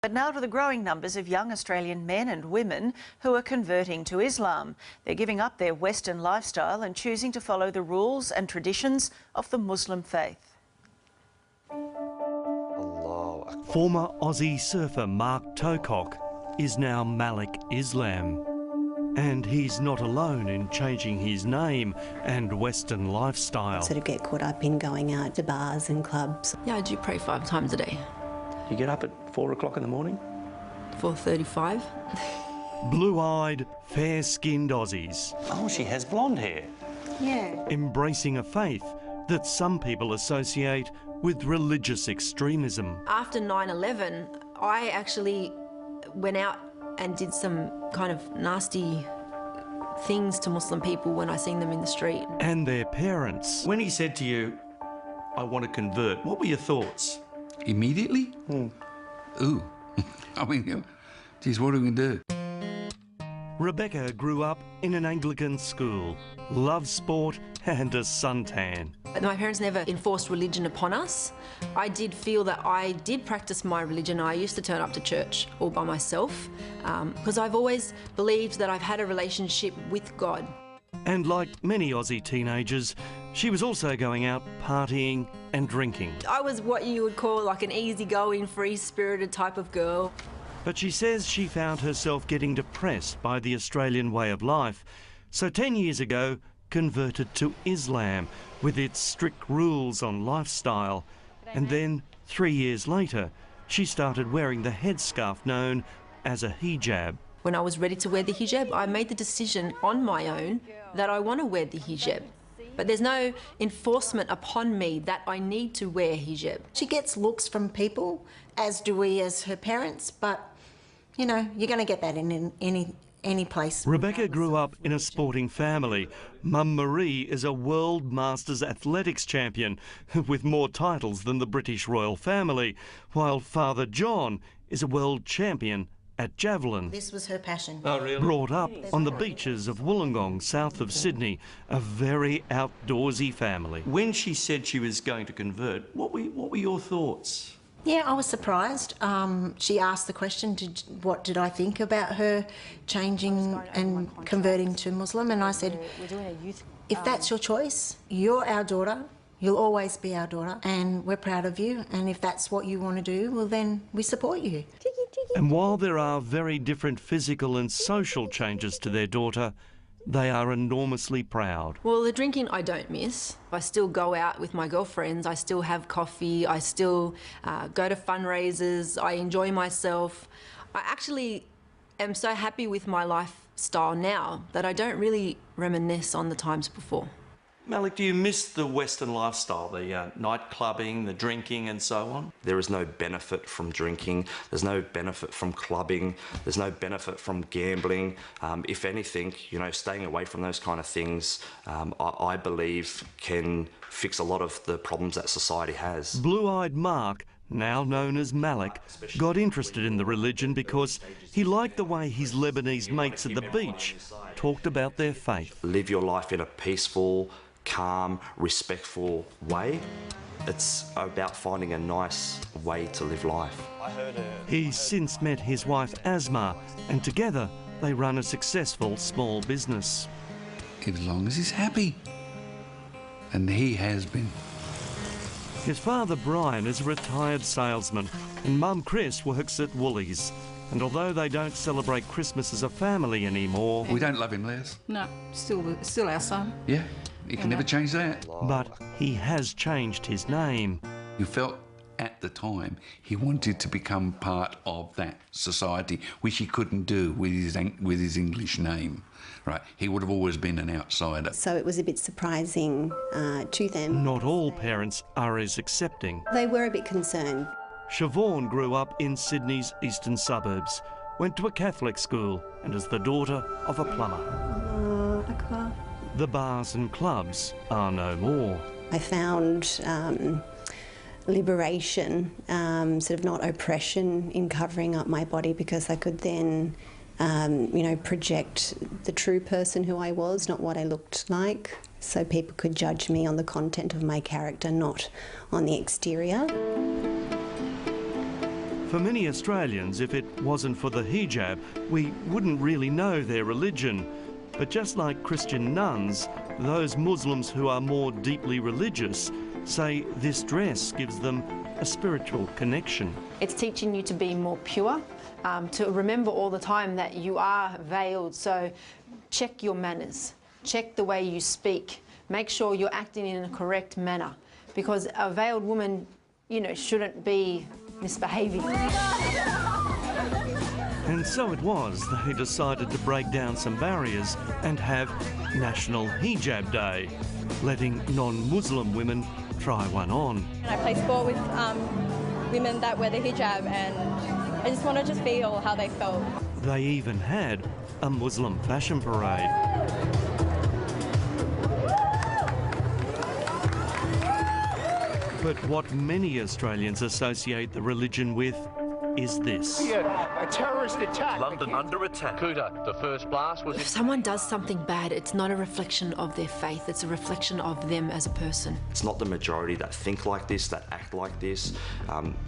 But now to the growing numbers of young Australian men and women who are converting to Islam. They're giving up their Western lifestyle and choosing to follow the rules and traditions of the Muslim faith. Former Aussie surfer Mark Tocock is now Malik Islam. And he's not alone in changing his name and Western lifestyle. Sort of get caught up in going out to bars and clubs. Yeah, I do pray 5 times a day. You get up at 4 o'clock in the morning? 4:35. Blue-eyed, fair-skinned Aussies. Oh, she has blonde hair. Yeah. Embracing a faith that some people associate with religious extremism. After 9/11, I actually went out and did some kind of nasty things to Muslim people when I seen them in the street. And their parents. When he said to you, I want to convert, what were your thoughts? Immediately? Ooh. I mean, geez, what are we going to do? Rebecca grew up in an Anglican school, loved sport and a suntan. My parents never enforced religion upon us. I did feel that I did practice my religion. I used to turn up to church all by myself because I've always believed that I've had a relationship with God. And like many Aussie teenagers, she was also going out partying and drinking. I was what you would call like an easygoing, free-spirited type of girl. But she says she found herself getting depressed by the Australian way of life. So 10 years ago, converted to Islam with its strict rules on lifestyle. And then 3 years later, she started wearing the headscarf known as a hijab. When I was ready to wear the hijab, I made the decision on my own that I want to wear the hijab. But there's no enforcement upon me that I need to wear hijab. She gets looks from people, as do we as her parents, but, you know, you're going to get that in any place. Rebecca grew up in a sporting family. Mum Marie is a World Masters athletics champion with more titles than the British royal family, while Father John is a world champion at javelin. This was her passion. Oh, really? Brought up on the beaches of Wollongong, south of Sydney, a very outdoorsy family. When she said she was going to convert, what were your thoughts? Yeah, I was surprised. She asked the question, what did I think about her changing and converting to Muslim? And I said, if that's your choice, you're our daughter, you'll always be our daughter, and we're proud of you. And if that's what you want to do, well, then we support you. And while there are very different physical and social changes to their daughter, they are enormously proud. Well, the drinking I don't miss. I still go out with my girlfriends, I still have coffee, I still go to fundraisers, I enjoy myself. I actually am so happy with my lifestyle now that I don't really reminisce on the times before. Malik, do you miss the Western lifestyle, the night clubbing, the drinking and so on? There is no benefit from drinking, there's no benefit from clubbing, there's no benefit from gambling. If anything, you know, staying away from those kind of things, I believe can fix a lot of the problems that society has. Blue-eyed Mark, now known as Malik, got interested in the religion because he liked the way his Lebanese mates at the beach talked about their faith. Live your life in a peaceful, calm, respectful way. It's about finding a nice way to live life. He's since met his wife Asma, and together they run a successful small business. As long as he's happy. And he has been. His father Brian is a retired salesman and Mum Chris works at Woolies. And although they don't celebrate Christmas as a family anymore... We don't love him, Les. No, still our son. Yeah, you can never change that. But he has changed his name. You felt at the time he wanted to become part of that society, which he couldn't do with his English name. Right, he would have always been an outsider. So it was a bit surprising to them. Not all parents are as accepting. They were a bit concerned. Siobhan grew up in Sydney's eastern suburbs, went to a Catholic school and is the daughter of a plumber. The bars and clubs are no more. I found liberation, sort of not oppression in covering up my body, because I could then you know, project the true person who I was, not what I looked like. So people could judge me on the content of my character, not on the exterior. For many Australians, if it wasn't for the hijab, we wouldn't really know their religion. But just like Christian nuns, those Muslims who are more deeply religious say this dress gives them a spiritual connection. It's teaching you to be more pure, to remember all the time that you are veiled, so check your manners, check the way you speak, make sure you're acting in a correct manner, because a veiled woman, you know, shouldn't be misbehaving. And so it was they decided to break down some barriers and have National Hijab Day, letting non-Muslim women try one on. I play sport with women that wear the hijab, and I just wanted to feel how they felt. They even had a Muslim fashion parade. But what many Australians associate the religion with is this. A terrorist attack. London under attack. Kuta, the first blast was... If someone does something bad, it's not a reflection of their faith, it's a reflection of them as a person. It's not the majority that think like this, that act like this.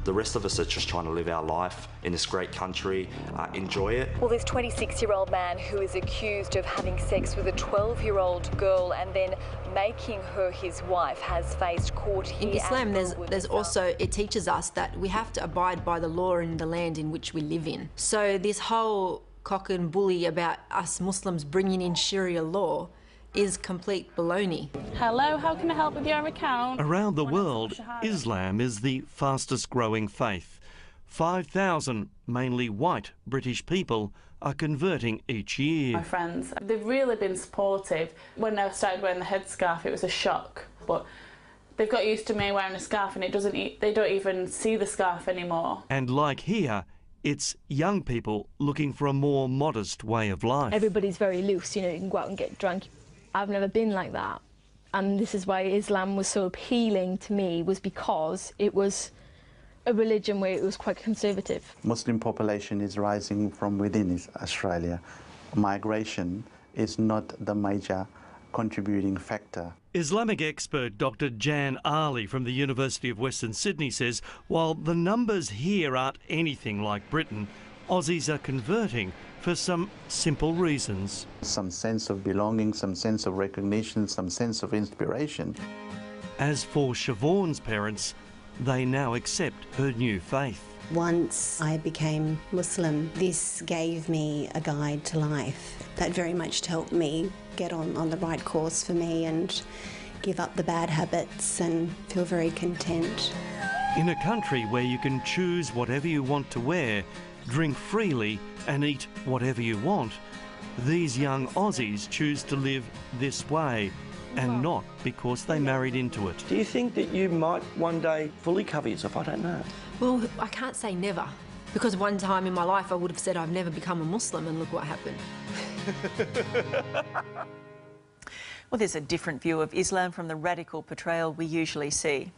The rest of us are just trying to live our life in this great country, enjoy it. Well, this 26-year-old man who is accused of having sex with a 12-year-old girl and then making her his wife has faced court here. In Islam, there's also, it teaches us that we have to abide by the law in the land in which we live in. So this whole cock and bully about us Muslims bringing in Sharia law is complete baloney. Hello, how can I help with your account? Around the world, Islam is the fastest growing faith. 5,000, mainly white British people, are converting each year. My friends, they've really been supportive. When I started wearing the headscarf, it was a shock, but they've got used to me wearing a scarf, and they don't even see the scarf anymore. And like here, it's young people looking for a more modest way of life. Everybody's very loose, you know, you can go out and get drunk. I've never been like that. And this is why Islam was so appealing to me, was because it was a religion where it was quite conservative. Muslim population is rising from within Australia. Migration is not the major contributing factor. Islamic expert Dr. Jan Ali from the University of Western Sydney says while the numbers here aren't anything like Britain, Aussies are converting for some simple reasons. Some sense of belonging, some sense of recognition, some sense of inspiration. As for Siobhan's parents, they now accept her new faith. Once I became Muslim, this gave me a guide to life that very much helped me get on the right course for me and give up the bad habits and feel very content. In a country where you can choose whatever you want to wear, drink freely and eat whatever you want, these young Aussies choose to live this way, and not because they married into it. Do you think that you might one day fully cover yourself? I don't know. Well, I can't say never, because one time in my life I would have said I've never become a Muslim, and look what happened. Well, there's a different view of Islam from the radical portrayal we usually see.